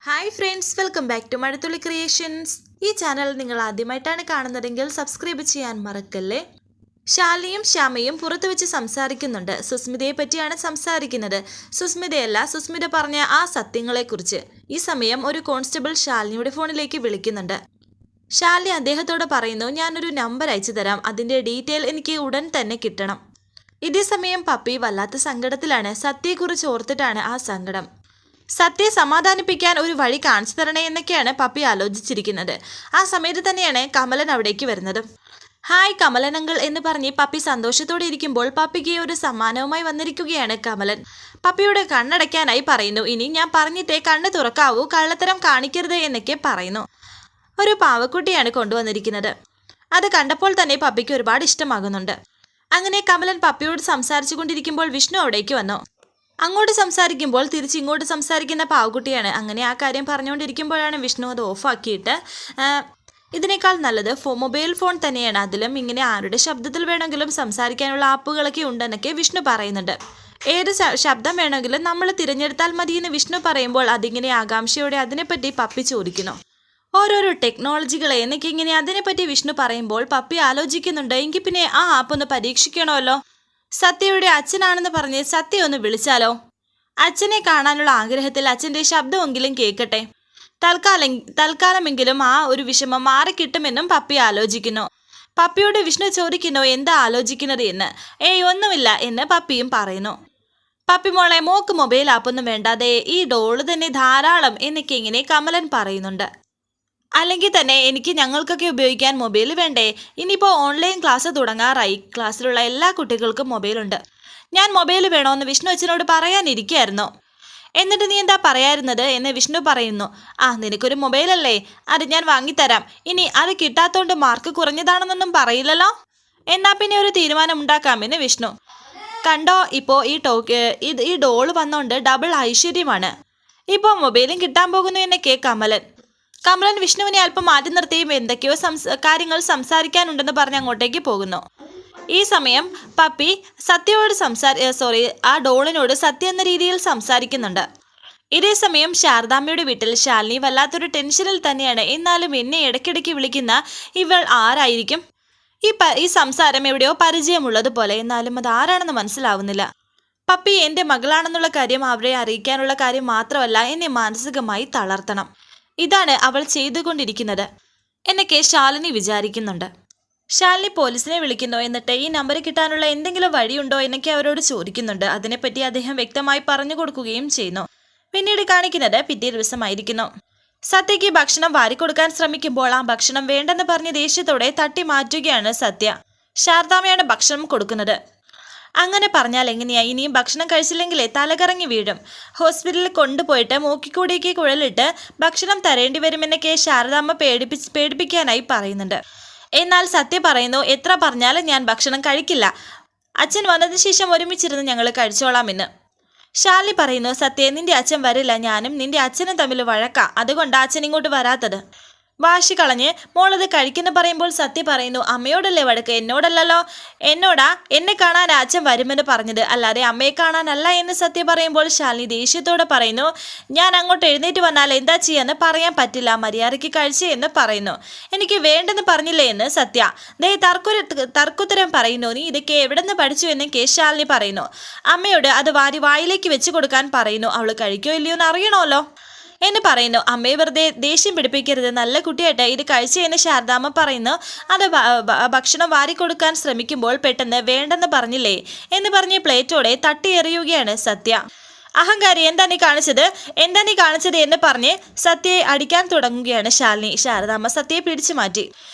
Hi friends, welcome back to Mazhathulli creations. ഈ channel നിങ്ങൾ ആദ്യമായിട്ടാണ് കാണുന്നതെങ്കിൽ സബ്സ്ക്രൈബ് ചെയ്യാൻ മറക്കല്ലേ. ശാലിനിയും ശ്യാമയും പുറത്തു വെച്ച് സംസാരിക്കുന്നുണ്ട്. സുസ്മിതയെ പറ്റിയാണ് സംസാരിക്കുന്നത്. സുസ്മിതയല്ല, സുസ്മിത പറഞ്ഞ ആ സത്യങ്ങളെക്കുറിച്ച്. ഈ സമയം ഒരു കോൺസ്റ്റബിൾ ശാലിനിയുടെ ഫോണിലേക്ക് വിളിക്കുന്നുണ്ട്. ശാലിനി അദ്ദേഹത്തോട് പറയുന്നു, ഞാനൊരു നമ്പർ അയച്ചു തരാം, അതിൻ്റെ ഡീറ്റെയിൽ എനിക്ക് ഉടൻ തന്നെ കിട്ടണം. ഇതേ സമയം പപ്പി വല്ലാത്ത സങ്കടത്തിലാണ്. സത്യയെക്കുറിച്ച് ഓർത്തിട്ടാണ് ആ സങ്കടം. സത്യയെ സമാധാനിപ്പിക്കാൻ ഒരു വഴി കാണിച്ചു തരണേ എന്നൊക്കെയാണ് പപ്പി ആലോചിച്ചിരിക്കുന്നത്. ആ സമയത്ത് തന്നെയാണ് കമലൻ അവിടേക്ക് വരുന്നത്. ഹായ് കമലൻ അങ്കിൾ എന്ന് പറഞ്ഞ് പപ്പി സന്തോഷത്തോടെ ഇരിക്കുമ്പോൾ പപ്പിക്ക് ഒരു സമ്മാനവുമായി വന്നിരിക്കുകയാണ് കമലൻ. പപ്പിയുടെ കണ്ണടയ്ക്കാനായി പറയുന്നു, ഇനി ഞാൻ പറഞ്ഞിട്ടേ കണ്ണ് തുറക്കാവൂ, കള്ളത്തരം കാണിക്കരുത് എന്നൊക്കെ പറയുന്നു. ഒരു പാവക്കുട്ടിയാണ് കൊണ്ടുവന്നിരിക്കുന്നത്. അത് കണ്ടപ്പോൾ തന്നെ പപ്പിക്ക് ഒരുപാട് ഇഷ്ടമാകുന്നുണ്ട്. അങ്ങനെ കമലൻ പപ്പിയോട് സംസാരിച്ചു കൊണ്ടിരിക്കുമ്പോൾ വിഷ്ണു അവിടേക്ക് വന്നു. അങ്ങോട്ട് സംസാരിക്കുമ്പോൾ തിരിച്ച് ഇങ്ങോട്ട് സംസാരിക്കുന്ന പാവക്കുട്ടിയാണ്. അങ്ങനെ ആ കാര്യം പറഞ്ഞുകൊണ്ടിരിക്കുമ്പോഴാണ് വിഷ്ണു അത് ഓഫാക്കിയിട്ട് ഇതിനേക്കാൾ നല്ലത് മൊബൈൽ ഫോൺ തന്നെയാണ്, അതിലും ഇങ്ങനെ ആരുടെ ശബ്ദത്തിൽ വേണമെങ്കിലും സംസാരിക്കാനുള്ള ആപ്പുകളൊക്കെ ഉണ്ടെന്നൊക്കെ വിഷ്ണു പറയുന്നുണ്ട്. ഏത് ശബ്ദം വേണമെങ്കിലും നമ്മൾ തിരഞ്ഞെടുത്താൽ മതിയെന്ന് വിഷ്ണു പറയുമ്പോൾ അതിങ്ങനെ ആകാംക്ഷയോടെ അതിനെപ്പറ്റി പപ്പി ചോദിക്കുന്നു. ഓരോരോ ടെക്നോളജികളെ എന്നൊക്കെ ഇങ്ങനെ അതിനെപ്പറ്റി വിഷ്ണു പറയുമ്പോൾ പപ്പി ആലോചിക്കുന്നുണ്ട്, എങ്കിൽ പിന്നെ ആ ആപ്പ് ഒന്ന് പരീക്ഷിക്കണമല്ലോ. സത്യയുടെ അച്ഛനാണെന്ന് പറഞ്ഞ് സത്യ ഒന്ന് വിളിച്ചാലോ? അച്ഛനെ കാണാനുള്ള ആഗ്രഹത്തിൽ അച്ഛൻ്റെ ശബ്ദമെങ്കിലും കേൾക്കട്ടെ. തൽക്കാലമെങ്കിലും ആ ഒരു വിഷമം മാറിക്കിട്ടുമെന്നും പപ്പി ആലോചിക്കുന്നു. പപ്പിയോട് വിഷ്ണു ചോദിക്കുന്നു, എന്താ ആലോചിക്കുന്നത് എന്ന്. ഒന്നുമില്ല എന്ന് പപ്പിയും പറയുന്നു. പപ്പി മോളെ, മോക്ക് മൊബൈൽ ആപ്പൊന്നും വേണ്ടാതെ ഈ ഡോള് തന്നെ ധാരാളം എന്നൊക്കെ ഇങ്ങനെ കമലൻ പറയുന്നുണ്ട്. അല്ലെങ്കിൽ തന്നെ എനിക്ക് ഞങ്ങൾക്കൊക്കെ ഉപയോഗിക്കാൻ മൊബൈൽ വേണ്ടേ? ഇനിയിപ്പോൾ ഓൺലൈൻ ക്ലാസ് തുടങ്ങാറായി, ക്ലാസ്സിലുള്ള എല്ലാ കുട്ടികൾക്കും മൊബൈലുണ്ട്. ഞാൻ മൊബൈൽ വേണമെന്ന് വിഷ്ണു അച്ഛനോട് പറയാനിരിക്കുകയായിരുന്നു. എന്നിട്ട് നീ എന്താ പറയാറുന്നത് എന്ന് വിഷ്ണു പറയുന്നു. നിനക്കൊരു മൊബൈലല്ലേ, അത് ഞാൻ വാങ്ങിത്തരാം. ഇനി അത് കിട്ടാത്തോണ്ട് മാർക്ക് കുറഞ്ഞതാണെന്നൊന്നും പറയില്ലല്ലോ. എന്നാൽ പിന്നെ ഒരു തീരുമാനം ഉണ്ടാക്കാമെന്ന് വിഷ്ണു. കണ്ടോ, ഇപ്പോൾ ഈ ഡോള് വന്നോണ്ട് ഡബിൾ ഐശ്വര്യമാണ്. ഇപ്പോൾ മൊബൈലും കിട്ടാൻ പോകുന്നു എന്നൊക്കെ കമലൻ വിഷ്ണുവിനെ അല്പം മാറ്റി നിർത്തിയും എന്തൊക്കെയോ കാര്യങ്ങൾ സംസാരിക്കാനുണ്ടെന്ന് പറഞ്ഞ് അങ്ങോട്ടേക്ക് പോകുന്നു. ഈ സമയം പപ്പി സത്യയോട് ആ ഡോളിനോട് സത്യ എന്ന രീതിയിൽ സംസാരിക്കുന്നുണ്ട്. ഇതേ സമയം ശാരദാമ്മയുടെ വീട്ടിൽ ശാലിനി വല്ലാത്തൊരു ടെൻഷനിൽ തന്നെയാണ്. എന്നാലും എന്നെ ഇടയ്ക്കിടയ്ക്ക് വിളിക്കുന്ന ഇവൾ ആരായിരിക്കും? ഈ സംസാരം എവിടെയോ പരിചയമുള്ളതുപോലെ, എന്നാലും അത് ആരാണെന്ന് മനസ്സിലാവുന്നില്ല. പപ്പി എൻ്റെ മകളാണെന്നുള്ള കാര്യം അവരെ അറിയിക്കാനുള്ള കാര്യം മാത്രമല്ല, എന്നെ മാനസികമായി തളർത്തണം. ഇതാണ് അവൾ ചെയ്തുകൊണ്ടിരിക്കുന്നത് എന്നൊക്കെ ശാലിനി വിചാരിക്കുന്നുണ്ട്. ശാലിനി പോലീസിനെ വിളിക്കുന്നു. എന്നിട്ട് ഈ നമ്പർ കിട്ടാനുള്ള എന്തെങ്കിലും വഴിയുണ്ടോ എന്നൊക്കെ അവരോട് ചോദിക്കുന്നുണ്ട്. അതിനെപ്പറ്റി അദ്ദേഹം വ്യക്തമായി പറഞ്ഞു കൊടുക്കുകയും ചെയ്യുന്നു. പിന്നീട് കാണിക്കുന്നത് പിറ്റേ ദിവസമായിരിക്കുന്നു. സത്യയ്ക്ക് ഭക്ഷണം വാരിക്കൊടുക്കാൻ ശ്രമിക്കുമ്പോൾ ആ ഭക്ഷണം വേണ്ടെന്ന് പറഞ്ഞ് ദേഷ്യത്തോടെ തട്ടി മാറ്റുകയാണ് സത്യ. ശാരദാമ്മയാണ് ഭക്ഷണം കൊടുക്കുന്നത്. അങ്ങനെ പറഞ്ഞാൽ എങ്ങനെയാ? ഇനിയും ഭക്ഷണം കഴിച്ചില്ലെങ്കിലേ തലകറങ്ങി വീഴും. ഹോസ്പിറ്റലിൽ കൊണ്ടുപോയിട്ട് മൂക്കിക്കൂടിയേക്ക് കുഴലിട്ട് ഭക്ഷണം തരേണ്ടി വരുമെന്നൊക്കെ ശാരദാമ്മ പേടിപ്പിക്കാനായി പറയുന്നുണ്ട്. എന്നാൽ സത്യ പറയുന്നു, എത്ര പറഞ്ഞാലും ഞാൻ ഭക്ഷണം കഴിക്കില്ല. അച്ഛൻ വന്നതിന് ശേഷം ഒരുമിച്ചിരുന്ന് ഞങ്ങൾ കഴിച്ചോളാമെന്ന്. ശാലിനി പറയുന്നു, സത്യ നിന്റെ അച്ഛൻ വരില്ല, ഞാനും നിന്റെ അച്ഛനും തമ്മിൽ വഴക്കാ, അതുകൊണ്ടാണ് അച്ഛൻ ഇങ്ങോട്ട് വരാത്തത്. വാശി കളഞ്ഞ് മോളത് കഴിക്കുന്നു പറയുമ്പോൾ സത്യ പറയുന്നു, അമ്മയോടല്ലേ വഴക്ക്, എന്നോടല്ലല്ലോ. എന്നെ കാണാൻ അച്ഛൻ വരുമെന്ന് പറഞ്ഞത്, അല്ലാതെ അമ്മയെ കാണാനല്ല എന്ന് സത്യ പറയുമ്പോൾ ശാലിനി ദേഷ്യത്തോടെ പറയുന്നു, ഞാൻ അങ്ങോട്ട് എഴുന്നേറ്റ് വന്നാൽ എന്താ ചെയ്യാന്ന് പറയാൻ പറ്റില്ല, മര്യാദയ്ക്ക് കഴിച്ചേ എന്ന് പറയുന്നു. എനിക്ക് വേണ്ടെന്ന് പറഞ്ഞില്ലേ എന്ന് സത്യ തർക്കുത്തരം പറയുന്നു. നീ ഇതൊക്കെ എവിടെ നിന്ന് പഠിച്ചു എന്ന് ശാലിനി പറയുന്നു. അമ്മയോട് അത് വായിലേക്ക് വെച്ച് കൊടുക്കാൻ പറയുന്നു. അവൾ കഴിക്കോ ഇല്ലയോ എന്ന് അറിയണമല്ലോ എന്ന് പറയുന്നു. അമ്മയെ വെറുതെ ദേഷ്യം പിടിപ്പിക്കരുത്, നല്ല കുട്ടിയായിട്ട് ഇത് കഴിച്ചെന്ന് ശാരദാമ്മ പറയുന്നു. അത് ഭക്ഷണം വാരിക്കൊടുക്കാൻ ശ്രമിക്കുമ്പോൾ പെട്ടെന്ന് വേണ്ടെന്ന് പറഞ്ഞില്ലേ എന്ന് പറഞ്ഞ് പ്ലേറ്റോടെ തട്ടിയെറിയുകയാണ് സത്യ. അഹങ്കാരി, എന്താ നീ കാണിച്ചത് എന്ന് പറഞ്ഞ് സത്യയെ അടിക്കാൻ തുടങ്ങുകയാണ് ശാലിനി. ശാരദാമ്മ സത്യയെ പിടിച്ചു മാറ്റി.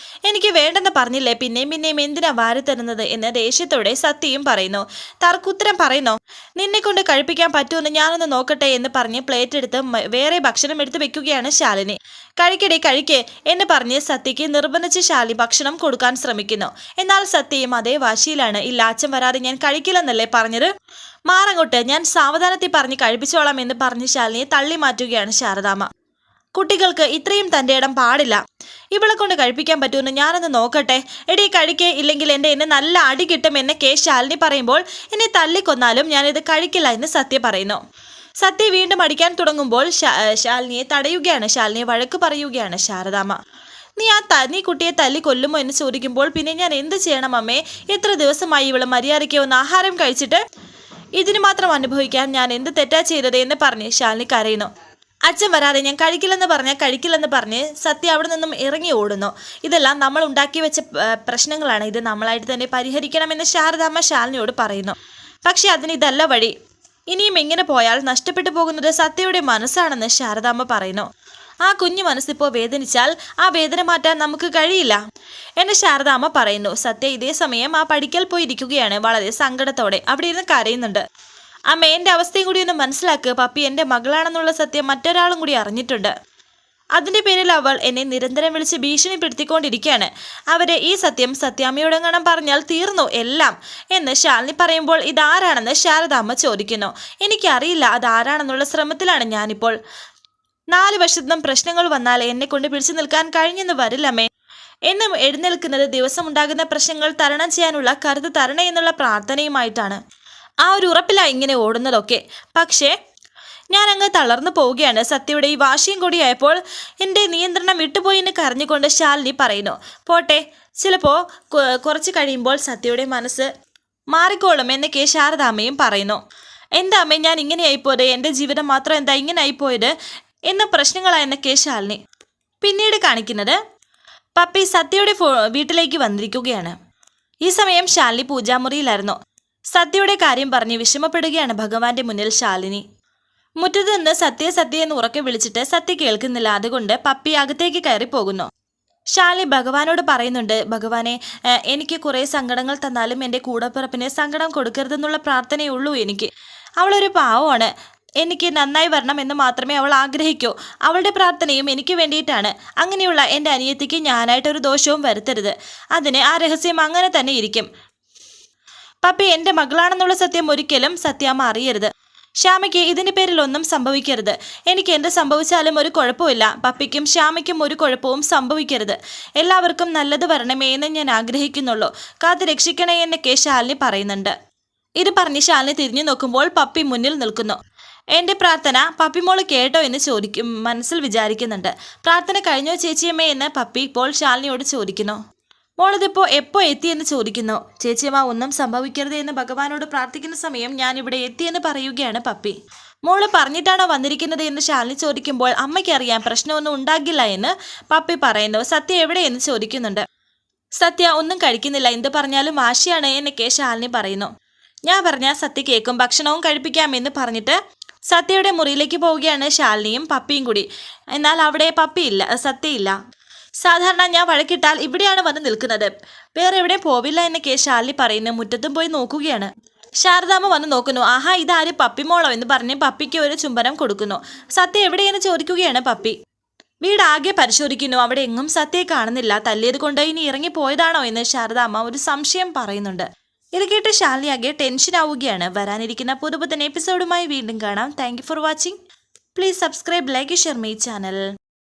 എനിക്ക് വേണ്ടെന്ന് പറഞ്ഞില്ലേ, പിന്നെയും എന്തിനാ വാരി തരുന്നത് എന്ന് ദേഷ്യത്തോടെ സത്യയും പറയുന്നു. തർക്കുത്തരം പറയുന്നോ? നിന്നെ കൊണ്ട് കഴിപ്പിക്കാൻ പറ്റുമെന്ന് ഞാനൊന്ന് നോക്കട്ടെ എന്ന് പറഞ്ഞ് പ്ലേറ്റ് എടുത്ത് വേറെ ഭക്ഷണം എടുത്ത് വെക്കുകയാണ് ശാലിനി. കഴിക്കേ എന്ന് പറഞ്ഞ് സത്യയ്ക്ക് നിർബന്ധിച്ച് ശാലിനി ഭക്ഷണം കൊടുക്കാൻ ശ്രമിക്കുന്നു. എന്നാൽ സത്യയും അതേ വാശിയിലാണ്. ഇല്ല, അച്ഛൻ വരാതെ ഞാൻ കഴിക്കില്ലെന്നല്ലേ പറഞ്ഞത്, മാറങ്ങോട്ട്, ഞാൻ സാവധാനത്തിൽ പറഞ്ഞ് കഴിപ്പിച്ചോളാം എന്ന് പറഞ്ഞ് ശാലിനിയെ തള്ളി മാറ്റുകയാണ് ശാരദാമ്മ. കുട്ടികൾക്ക് ഇത്രയും തൻ്റെ ഇടം പാടില്ല. ഇവളെ കൊണ്ട് കഴിപ്പിക്കാൻ പറ്റുമെന്ന് ഞാനൊന്ന് നോക്കട്ടെ. എടീ കഴിക്കേ, ഇല്ലെങ്കിൽ എന്നെ നല്ല അടി കിട്ടും എന്നൊക്കെ ശാലിനി പറയുമ്പോൾ എന്നെ തല്ലിക്കൊന്നാലും ഞാനിത് കഴിക്കില്ല എന്ന് സത്യ പറയുന്നു. സത്യ വീണ്ടും അടിക്കാൻ തുടങ്ങുമ്പോൾ ശാലിനിയെ തടയുകയാണ്, ശാലിനിയെ വഴക്ക് പറയുകയാണ് ശാരദാമ്മ. നീ കുട്ടിയെ തല്ലി കൊല്ലുമോ എന്ന് ചോദിക്കുമ്പോൾ പിന്നെ ഞാൻ എന്ത് ചെയ്യണം അമ്മേ? എത്ര ദിവസമായി ഇവള് മര്യാദയ്ക്ക് ഒന്ന് ആഹാരം കഴിച്ചിട്ട് ഇതിന് മാത്രം അനുഭവിക്കാൻ ഞാൻ എന്ത് തെറ്റാ ചെയ്തത് എന്ന് പറഞ്ഞ് ശാലിനി കരയുന്നു. അച്ഛൻ വരാതെ ഞാൻ കഴിക്കില്ലെന്ന് പറഞ്ഞ് സത്യ അവിടെ നിന്നും ഇറങ്ങി ഓടുന്നു. ഇതെല്ലാം നമ്മൾ ഉണ്ടാക്കി വെച്ച പ്രശ്നങ്ങളാണ്, ഇത് നമ്മളായിട്ട് തന്നെ പരിഹരിക്കണമെന്ന് ശാരദാമ്മ ശാലിനിയോട് പറയുന്നു. പക്ഷെ അതിന് ഇതല്ല വഴി. ഇനിയും ഇങ്ങനെ പോയാൽ നഷ്ടപ്പെട്ടു പോകുന്നത് സത്യയുടെ മനസ്സാണെന്ന് ശാരദാമ്മ പറയുന്നു. ആ കുഞ്ഞു മനസ്സിപ്പോൾ വേദനിച്ചാൽ ആ വേദന മാറ്റാൻ നമുക്ക് കഴിയില്ല എന്ന് ശാരദാമ്മ പറയുന്നു. സത്യ ഇതേ സമയം ആ പടിക്കൽ പോയി ഇരിക്കുകയാണ്, വളരെ സങ്കടത്തോടെ അവിടെ ഇരുന്ന് കരയുന്നുണ്ട്. അമ്മ, എൻ്റെ അവസ്ഥയും കൂടി ഒന്ന് മനസ്സിലാക്കുക. പപ്പി എൻ്റെ മകളാണെന്നുള്ള സത്യം മറ്റൊരാളും കൂടി അറിഞ്ഞിട്ടുണ്ട്. അതിൻ്റെ പേരിൽ അവൾ എന്നെ നിരന്തരം വിളിച്ച് ഭീഷണിപ്പെടുത്തിക്കൊണ്ടിരിക്കുകയാണ്. ഈ സത്യം സത്യാമ്മയോടെങ്ങാനും പറഞ്ഞാൽ തീർന്നു എല്ലാം എന്ന് ശാലിനി പറയുമ്പോൾ ഇതാരാണെന്ന് ശാരദാമ്മ ചോദിക്കുന്നു. എനിക്കറിയില്ല, അതാരാണെന്നുള്ള ശ്രമത്തിലാണ് ഞാനിപ്പോൾ. 4 വശത്തുനിന്നും പ്രശ്നങ്ങൾ വന്നാൽ എന്നെ കൊണ്ട് പിടിച്ചു നിൽക്കാൻ കഴിഞ്ഞെന്ന് വരില്ലമ്മേ. എന്നും എഴുന്നേൽക്കുന്നത് ദിവസം ഉണ്ടാകുന്ന പ്രശ്നങ്ങൾ തരണം ചെയ്യാനുള്ള കരുത്ത് തരണേ എന്നുള്ള പ്രാർത്ഥനയുമായിട്ടാണ്. ആ ഒരു ഉറപ്പിലാണ് ഇങ്ങനെ ഓടുന്നതൊക്കെ. പക്ഷേ ഞാൻ അങ്ങ് തളർന്നു പോവുകയാണ്. സത്യയുടെ ഈ വാശിയും കൂടിയായപ്പോൾ എൻ്റെ നിയന്ത്രണം വിട്ടുപോയി എന്ന് കരഞ്ഞുകൊണ്ട് ശാലിനി പറയുന്നു. പോട്ടെ, ചിലപ്പോൾ കുറച്ച് കഴിയുമ്പോൾ സത്യയുടെ മനസ്സ് മാറിക്കോളും എന്നൊക്കെ ശാരദാമ്മയും പറയുന്നു. എന്താ അമ്മേ ഞാൻ ഇങ്ങനെ ആയിപ്പോയത്? എൻ്റെ ജീവിതം മാത്രം എന്താ ഇങ്ങനെ ആയിപ്പോയത് എന്ന പ്രശ്നങ്ങളായെന്നൊക്കെ ശാലിനി. പിന്നീട് കാണിക്കുന്നത് പപ്പി സത്യയുടെ വീട്ടിലേക്ക് വന്നിരിക്കുകയാണ്. ഈ സമയം ശാലിനി പൂജാമുറിയിലായിരുന്നു. സത്യയുടെ കാര്യം പറഞ്ഞ് വിഷമപ്പെടുകയാണ് ഭഗവാന്റെ മുന്നിൽ ശാലിനി. മുറ്റത്ത് നിന്ന് സത്യ എന്ന് ഉറക്കെ വിളിച്ചിട്ട് സത്യ കേൾക്കുന്നില്ല. അതുകൊണ്ട് പപ്പി അകത്തേക്ക് കയറി പോകുന്നു. ശാലിനി ഭഗവാനോട് പറയുന്നുണ്ട്, ഭഗവാനെ, എനിക്ക് കുറേ സങ്കടങ്ങൾ തന്നാലും എൻ്റെ കൂടപ്പിറപ്പിന് സങ്കടം കൊടുക്കരുതെന്നുള്ള പ്രാർത്ഥനയുള്ളൂ എനിക്ക്. അവളൊരു പാവമാണ്, എനിക്ക് നന്നായി വരണം എന്ന് മാത്രമേ അവൾ ആഗ്രഹിക്കൂ. അവളുടെ പ്രാർത്ഥനയും എനിക്ക് വേണ്ടിയിട്ടാണ്. അങ്ങനെയുള്ള എൻ്റെ അനിയത്തിക്ക് ഞാനായിട്ടൊരു ദോഷവും വരുത്തരുത്. അതിന് ആ രഹസ്യം അങ്ങനെ തന്നെ ഇരിക്കും. പപ്പി എൻ്റെ മകളാണെന്നുള്ള സത്യം ഒരിക്കലും സത്യാമ്മ അറിയരുത്. ശ്യാമയ്ക്ക് ഇതിൻ്റെ പേരിൽ ഒന്നും സംഭവിക്കരുത്. എനിക്ക് എന്ത് സംഭവിച്ചാലും ഒരു കുഴപ്പമില്ല. പപ്പിക്കും ശ്യാമയ്ക്കും ഒരു കുഴപ്പവും സംഭവിക്കരുത്. എല്ലാവർക്കും നല്ലത് വരണമേ എന്ന് ഞാൻ ആഗ്രഹിക്കുന്നുള്ളൂ. കാത്ത് രക്ഷിക്കണേ എന്നൊക്കെ ശാലിനി പറയുന്നുണ്ട്. ഇത് പറഞ്ഞ് ശാലിനി തിരിഞ്ഞു നോക്കുമ്പോൾ പപ്പി മുന്നിൽ നിൽക്കുന്നു. എൻ്റെ പ്രാർത്ഥന പപ്പിമോള് കേട്ടോ എന്ന് മനസ്സിൽ വിചാരിക്കുന്നുണ്ട്. പ്രാർത്ഥന കഴിഞ്ഞോ ചേച്ചിയമ്മേ എന്ന് പപ്പി ഇപ്പോൾ ശാലിനിയോട് ചോദിക്കുന്നു. മോളിതിപ്പോൾ എപ്പോൾ എത്തിയെന്ന് ചോദിക്കുന്നു. ചേച്ചിയമ്മ ഒന്നും സംഭവിക്കരുത് എന്ന് ഭഗവാനോട് പ്രാർത്ഥിക്കുന്ന സമയം ഞാനിവിടെ എത്തിയെന്ന് പറയുകയാണ് പപ്പി. മോള് പറഞ്ഞിട്ടാണോ വന്നിരിക്കുന്നത് എന്ന് ശാലിനി ചോദിക്കുമ്പോൾ അമ്മയ്ക്കറിയാം പ്രശ്നമൊന്നും ഉണ്ടാകില്ല എന്ന് പപ്പി പറയുന്നു. സത്യ എവിടെയെന്ന് ചോദിക്കുന്നുണ്ട്. സത്യ ഒന്നും കഴിക്കുന്നില്ല, എന്ത് പറഞ്ഞാലും വാശിയാണ് എന്നൊക്കെ ശാലിനി പറയുന്നു. ഞാൻ പറഞ്ഞാൽ സത്യ കേൾക്കും, ഭക്ഷണവും കഴിപ്പിക്കാമെന്ന് പറഞ്ഞിട്ട് സത്യയുടെ മുറിയിലേക്ക് പോവുകയാണ് ശാലിനിയും പപ്പിയും കൂടി. എന്നാൽ അവിടെ പപ്പിയില്ല, സത്യയില്ല. സാധാരണ ഞാൻ വഴക്കിട്ടാൽ ഇവിടെയാണ് വന്ന് നിൽക്കുന്നത്, വേറെ എവിടെയും പോവില്ല എന്നൊക്കെ ശാലിനി പറയുന്നു. മുറ്റത്തും പോയി നോക്കുകയാണ്. ശാരദാമ്മ വന്ന് നോക്കുന്നു. ആഹാ, ഇതാര് പപ്പിമോളോ എന്ന് പറഞ്ഞ് പപ്പിക്ക് ഒരു ചുംബനം കൊടുക്കുന്നു. സത്യ എവിടെയെന്ന് ചോദിക്കുകയാണ് പപ്പി. വീടാകെ പരിശോധിക്കുന്നു, അവിടെ എങ്ങും സത്യയെ കാണുന്നില്ല. തല്ലിയത് കൊണ്ട് ഇനി ഇറങ്ങിപ്പോയതാണോ എന്ന് ശാരദാമ്മ ഒരു സംശയം പറയുന്നുണ്ട്. ഇത് കേട്ട് ശാലിനി ആകെ ടെൻഷൻ ആവുകയാണ്. വരാനിരിക്കുന്ന പുതുപുത്തൻ എപ്പിസോഡുമായി വീണ്ടും കാണാം. Thank you for watching. Please subscribe, like, share my channel.